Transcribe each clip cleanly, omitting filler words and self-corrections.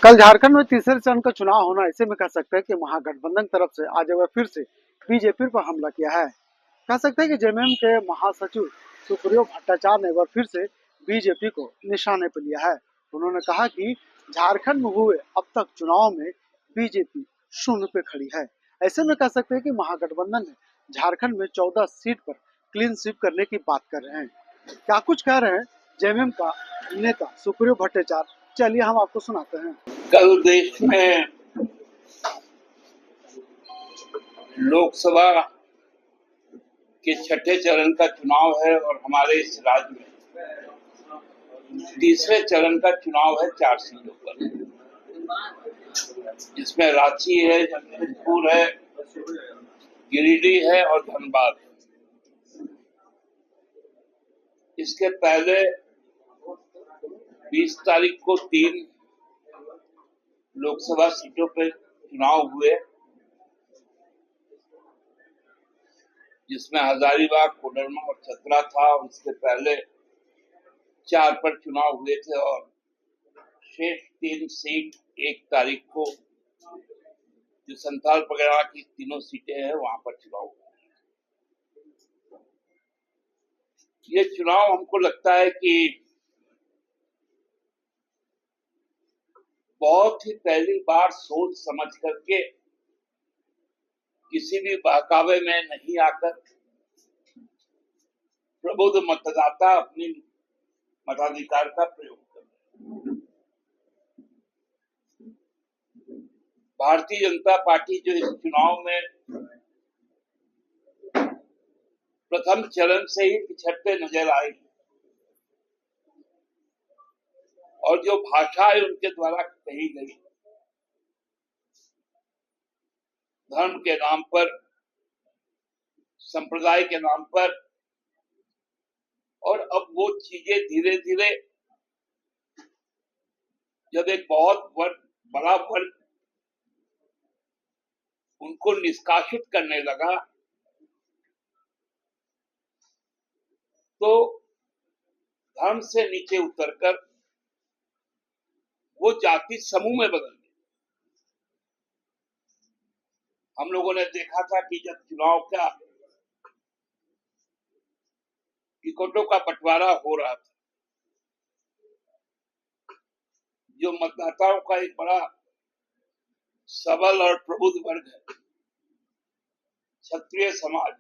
कल झारखंड में तीसरे चरण का चुनाव होना, ऐसे में कह सकते हैं कि महागठबंधन तरफ से आज एक बार फिर से बीजेपी पर हमला किया है। कह सकते हैं कि जेएमएम के महासचिव सुप्रियो भट्टाचार्य ने एक बार फिर से बीजेपी को निशाने पर लिया है। उन्होंने कहा कि झारखंड में हुए अब तक चुनाव में बीजेपी शून्य पे खड़ी है। ऐसे में कह सकते हैं कि महागठबंधन ने झारखंड में 14 सीट पर क्लीन स्वीप करने की बात कर रहे हैं। क्या कुछ कह रहे हैं जेएमएम का नेता सुप्रियो भट्टाचार्य, चलिए हम आपको सुनाते हैं। कल देश में लोकसभा के छठे चरण का चुनाव है और हमारे इस राज्य में तीसरे चरण का चुनाव है 4 सीटों पर, जिसमें रांची है, जमशेदपुर है, गिरिडीह है और धनबाद है। इसके पहले 20 तारीख को 3 लोकसभा सीटों पर चुनाव हुए, जिसमें हजारीबाग, कोडरमा और चतरा था। और इसके पहले 4 पर चुनाव हुए थे और शेष 3 सीट 1 तारीख को जो संथाल परगना की तीनों सीटें हैं वहां पर चुनाव हुआ। ये चुनाव हमको लगता है कि बहुत ही पहली बार सोच समझ करके, किसी भी बहकावे में नहीं आकर प्रबुद्ध मतदाता अपनी मताधिकार का प्रयोग कर रहे हैं। भारतीय जनता पार्टी जो इस चुनाव में प्रथम चरण से ही पिछड़ते नजर आई और जो भाषाएं उनके द्वारा कही गई, धर्म के नाम पर, संप्रदाय के नाम पर, और अब वो चीजें धीरे धीरे जब एक बहुत बड़ा वर्ग उनको निष्कासित करने लगा, तो धर्म से नीचे उतरकर वो जाति समूह में बदल गई। हम लोगों ने देखा था कि जब चुनाव का टिकटों का बंटवारा हो रहा था, जो मतदाताओं का एक बड़ा सबल और प्रबुद्ध वर्ग है, क्षत्रिय समाज,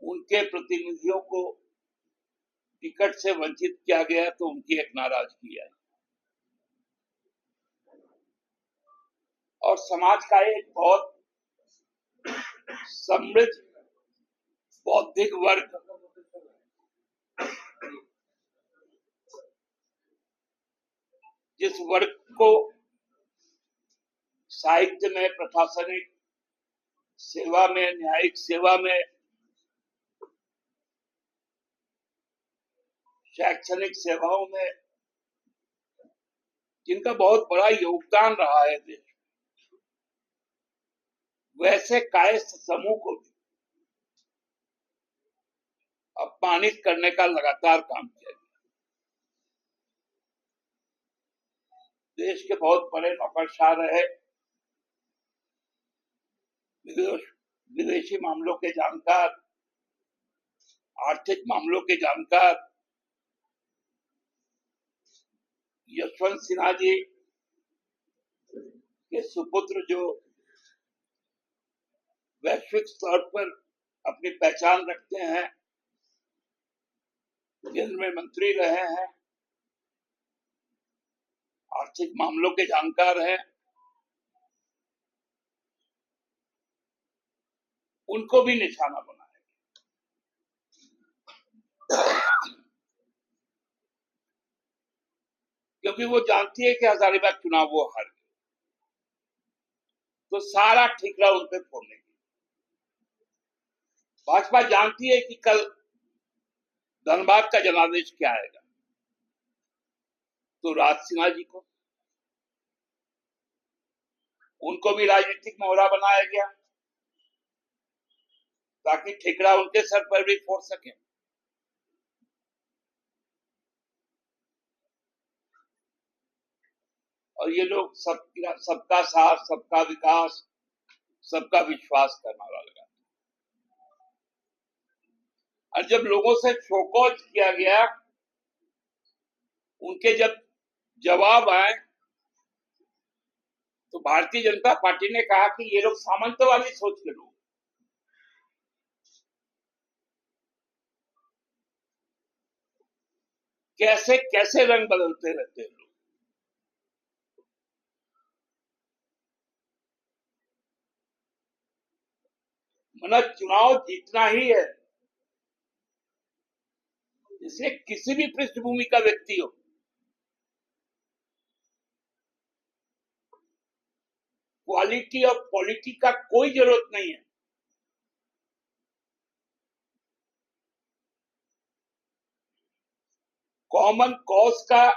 उनके प्रतिनिधियों को टिकट से वंचित किया गया, तो उनकी एक नाराजगी है। और समाज का एक बहुत समृद्ध बौद्धिक वर्ग, जिस वर्ग को साहित्य में, प्रशासनिक सेवा में, न्यायिक सेवा में, शैक्षणिक सेवाओं में जिनका बहुत बड़ा योगदान रहा है देश, वैसे कायस्थ समूह को भी अपमानित करने का लगातार काम किया गया। देश के बहुत बड़े नौकरशाह रहे, विदेशी मामलों के जानकार, आर्थिक मामलों के जानकार यशवंत सिन्हा जी के सुपुत्र, जो वैश्विक स्तर पर अपनी पहचान रखते हैं, केंद्र में मंत्री रहे हैं, आर्थिक मामलों के जानकार हैं, उनको भी निशाना बनाया। क्योंकि वो जानती है कि हजारीबाग चुनाव वो हार गए, तो सारा ठिकरा उन पे फोड़ने की। भाजपा जानती है कि कल धनबाद का जनादेश क्या आएगा, तो राज सिन्हा जी को, उनको भी राजनीतिक मोहरा बनाया गया ताकि ठिकरा उनके सर पर भी फोड़ सके। और ये लोग सबका साथ, सबका विकास, सबका विश्वास का नारा लगाते हैं। और जब लोगों से शोकॉज किया गया, उनके जब जवाब आए, तो भारतीय जनता पार्टी ने कहा कि ये लोग सामंतवादी सोच के लोग, कैसे कैसे रंग बदलते रहते हैं लोग। मना चुनाव जीतना ही है, इसलिए किसी भी पृष्ठभूमि का व्यक्ति हो, क्वालिटी और क्वालिटी का कोई जरूरत नहीं है। कॉमन कॉज का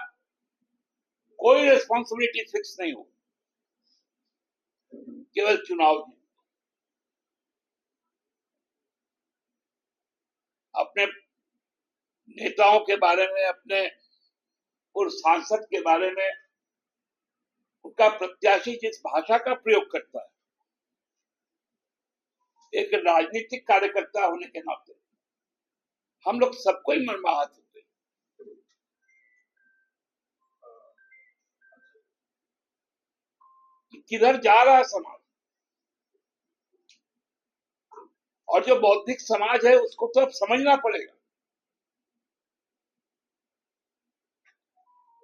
कोई रिस्पॉन्सिबिलिटी फिक्स नहीं हो, केवल चुनाव में अपने नेताओं के बारे में, अपने पूर्व सांसद के बारे में, उनका प्रत्याशी जिस भाषा का प्रयोग करता है, एक राजनीतिक कार्यकर्ता होने के नाते हम लोग सबको ही मर्माहत होते हैं। किधर जा रहा है समाज, और जो बौद्धिक समाज है उसको तो अब समझना पड़ेगा।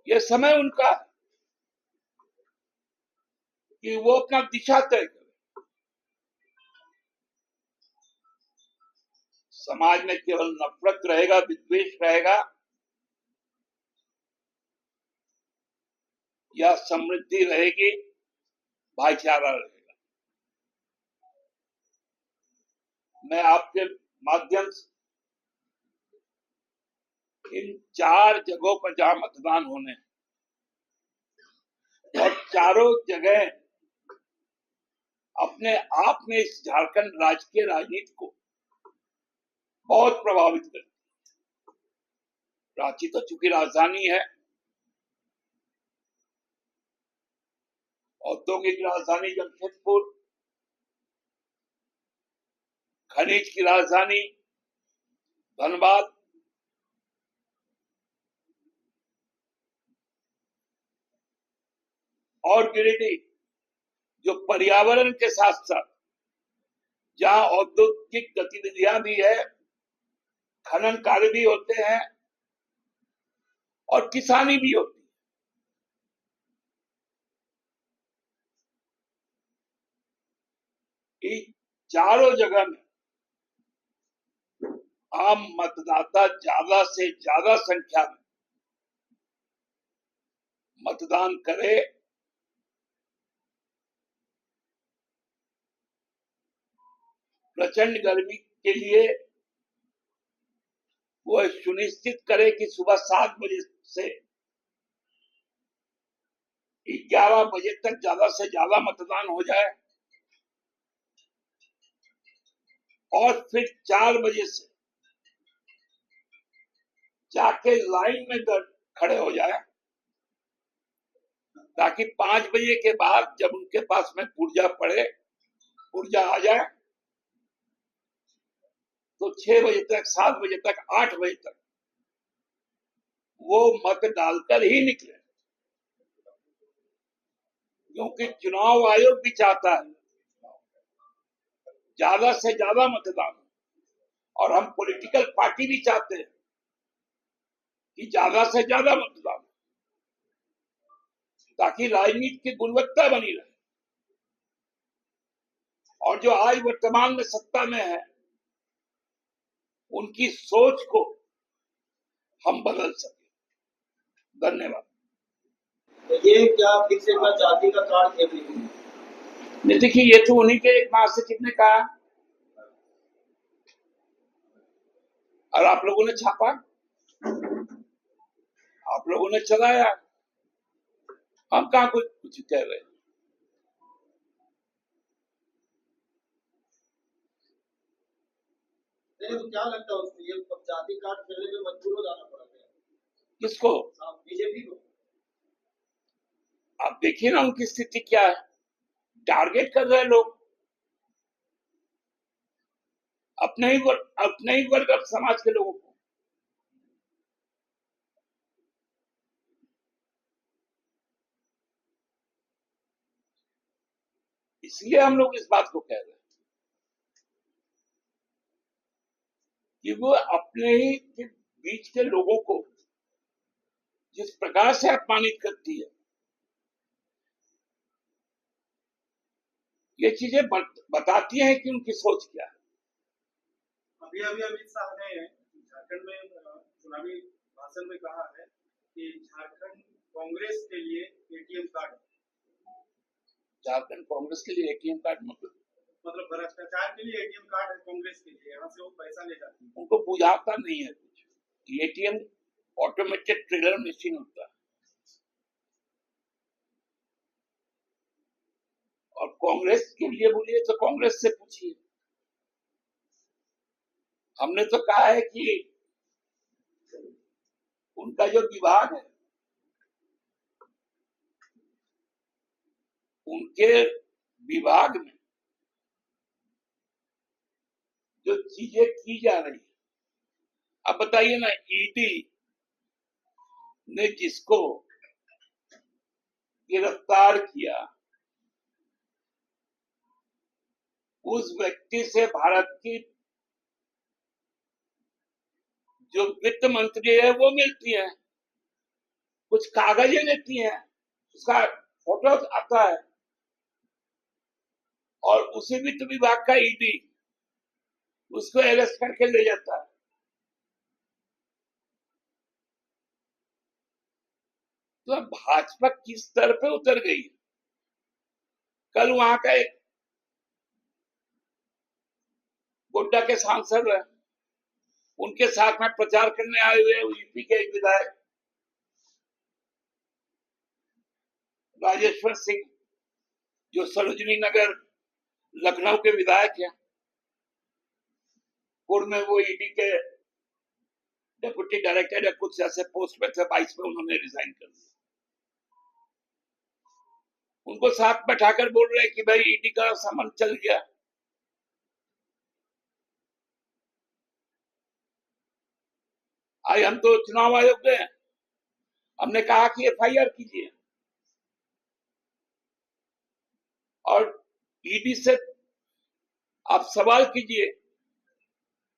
यह समय उनका कि वो अपना दिशा तय करे। समाज में केवल नफरत रहेगा, विद्वेष रहेगा, या समृद्धि रहेगी, भाईचारा रहेगा। मैं आपके माध्यम से इन 4 जगहों पर जहां मतदान होने, और चारों जगह अपने आप में इस झारखंड राज्य के राजनीति को बहुत प्रभावित करती। रांची तो चूंकि राजधानी है, औद्योगिक राजधानी जमशेदपुर, खनिज की राजधानी धनबाद, और गिरिडीह जो पर्यावरण के साथ साथ जहां औद्योगिक गतिविधियां भी है, खनन कार्य भी होते हैं और किसानी भी होती है। इन चारों जगह में आम मतदाता ज्यादा से ज्यादा संख्या में मतदान करे, प्रचंड गर्मी के लिए वो सुनिश्चित करे कि सुबह 7 बजे से 11 बजे तक ज्यादा से ज्यादा मतदान हो जाए, और फिर 4 बजे से जाके लाइन में खड़े हो जाए, ताकि 5 बजे के बाद जब उनके पास में ऊर्जा आ जाए, तो 6 बजे तक, 7 बजे तक, 8 बजे तक वो मत डालकर ही निकले। क्योंकि चुनाव आयोग भी चाहता है ज्यादा से ज्यादा मतदान, और हम पॉलिटिकल पार्टी भी चाहते हैं कि ज्यादा से ज्यादा मतदान, ताकि राजनीति की गुणवत्ता बनी रहे, और जो आज वर्तमान में सत्ता में है उनकी सोच को हम बदल सके। धन्यवाद। तो ये क्या फिर से क्या जाति का कार्ड खेल रही है? नहीं, देखिए, ये तो उन्हीं के एक महासचिव ने कहा और आप लोगों ने छापा, आप लोगों ने चलाया, हम कहां कुछ कह रहे हैं। नहीं तो क्या लगता है उसको, ये जाति कार्ड खेलने में मजबूर हो जाना पड़ा है किसको? बीजेपी को। अब देखिए ना उनकी स्थिति क्या है, टारगेट कर रहे हैं लोग अपने ही वर्ग समाज के लोगों को। इसलिए हम लोग इस बात को कह रहे हैं कि वो अपने ही के बीच के लोगों को जिस प्रकार से अपमानित करती है, ये चीजें बताती हैं कि उनकी सोच क्या है। अभी अभी अमित शाह ने झारखंड में चुनावी भाषण में कहा है कि झारखंड कांग्रेस के लिए एटीएम कार्ड, झारखंड कांग्रेस के लिए एटीएम कार्ड मतलब भ्रष्टाचार के लिए एटीएम कार्ड है कांग्रेस के लिए, यहाँ से वो पैसा ले जाती है। उनको बुझाता नहीं है कुछ। एटीएम ऑटोमेटेड ट्रेलर मशीन होता है, और कांग्रेस के लिए बोलिए तो कांग्रेस से पूछिए। हमने तो कहा है कि उनका जो विभाग है, उनके विभाग में जो चीजें की जा रही है, अब बताइए ना, ईडी ने जिसको गिरफ्तार किया उस व्यक्ति से भारत की जो वित्त मंत्री है वो मिलती है, कुछ कागजें लेती हैं, उसका फोटो आता है, और उसी वित्त विभाग का ईडी उसको अरेस्ट करके ले जाता है। तो अब भाजपा किस स्तर पे उतर गई। कल वहां का एक गोड्डा के सांसद है, उनके साथ में प्रचार करने आए हुए यूपी के एक विधायक राजेश्वर सिंह, जो सरोजनी नगर लखनऊ के विधायक हैं, पूर्व में वो ईडी के डेप्यूटी डायरेक्टर या कुछ ऐसे पोस्ट पे थे, 22 में उन्होंने रिजाइन कर दिया। उनको साथ बैठाकर बोल रहे हैं कि भाई ईडी का सामान चल गया। आज हम तो चुनाव आयोग गए, हमने कहा कि एफआईआर कीजिए, और ईडी से आप सवाल कीजिए,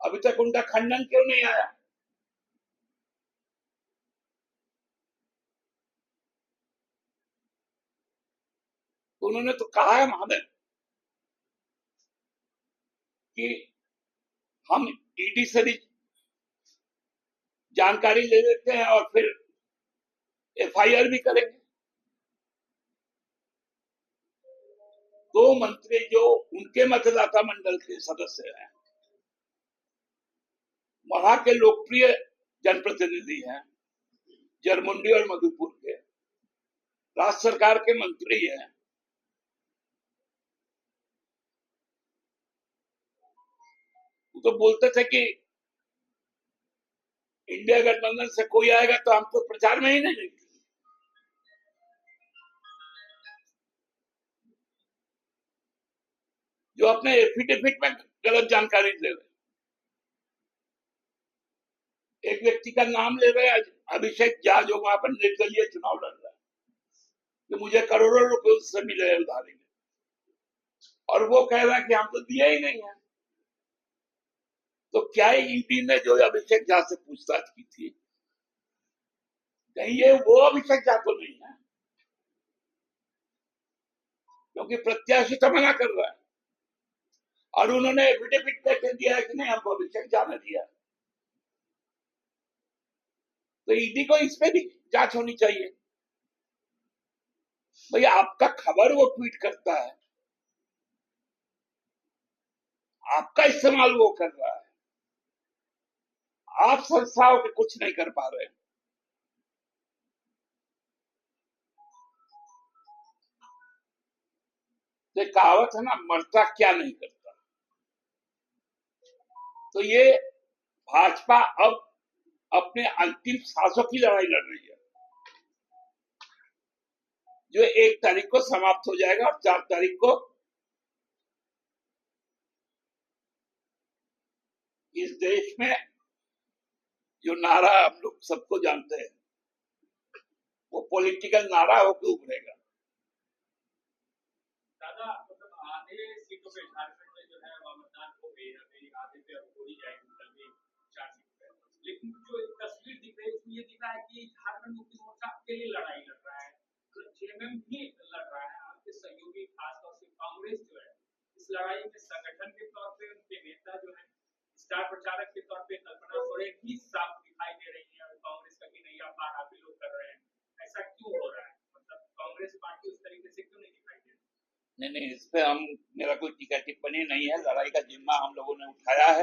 अभी तक उनका खंडन क्यों नहीं आया। तो उन्होंने तो कहा है महोदय कि हम ईडी से भी जानकारी ले लेते हैं और फिर एफआईआर भी करेंगे। दो मंत्री जो उनके मतदाता मंडल के सदस्य हैं, वहां के लोकप्रिय जनप्रतिनिधि हैं, जरमुंडी और मधुपुर के, राज्य सरकार के मंत्री हैं, वो तो बोलते थे कि इंडिया गठबंधन से कोई आएगा तो हम तो प्रचार में ही नहीं लेंगे। जो अपने एफिडेविट में गलत जानकारी दे रहे, एक व्यक्ति का नाम ले रहे हैं, अभिषेक झा, जो वहां पर निर्दलीय चुनाव लड़ रहा है, कि मुझे करोड़ों रुपए उससे मिले हैं उधारी में, और वो कह रहा है कि हम तो दिए ही नहीं है। तो क्या ईडी ने जो अभिषेक झा से पूछताछ की थी, कहीं ये वो अभिषेक झा तो नहीं है, क्योंकि प्रत्याशी तो मना कर रहा है, और उन्होंने एफिडेविट करके दिया है कि नहीं हमको अभिषेक झा ने दिया। तो ईडी को इस पे भी जांच होनी चाहिए। भैया आपका खबर वो ट्वीट करता है, आपका इस्तेमाल वो कर रहा है, आप संस्थाओं के कुछ नहीं कर पा रहे। तो कहावत है ना, मरता क्या नहीं करता। तो ये भाजपा अब अपने अंतिम सांसों की लड़ाई लड़ रही है। जो 1 तारीख को समाप्त हो जाएगा और 4 तारीख को इस देश में जो नारा हम लोग सबको जानते हैं वो पॉलिटिकल नारा होकर उभरेगा। दादा मतलब आधे सीटों पे झारखंड में जो है मतदान हो गई है, आधे पे अब हो ही जाएगी, कल भी 4 सीट पे। लेकिन जो एक तस्वीर दिख रही है उसमें ये दिख रहा है कि झारखंड मुक्ति मोर्चा अकेले लड़ाई लड़ रहा है, तो जेएमएम भी लड़ रहा है, आपके सहयोगी खासतौर से कांग्रेस जो है इस लड़ाई में संगठन के तौर पे उनके नेता जो है स्टार प्रचारक के तौर पे कल्पना सोरेन ही साफ दिखाई दे रही है, कांग्रेस का भी नैया पार आप ही लोग कर रहे हैं। ऐसा क्यों हो रहा है? मतलब कांग्रेस पार्टी उस तरीके से क्यों नहीं दिखाई दे रही? नहीं, इस पे मेरा कोई टीका टिप्पणी नहीं है। लड़ाई का जिम्मा हम लोगों ने उठाया है।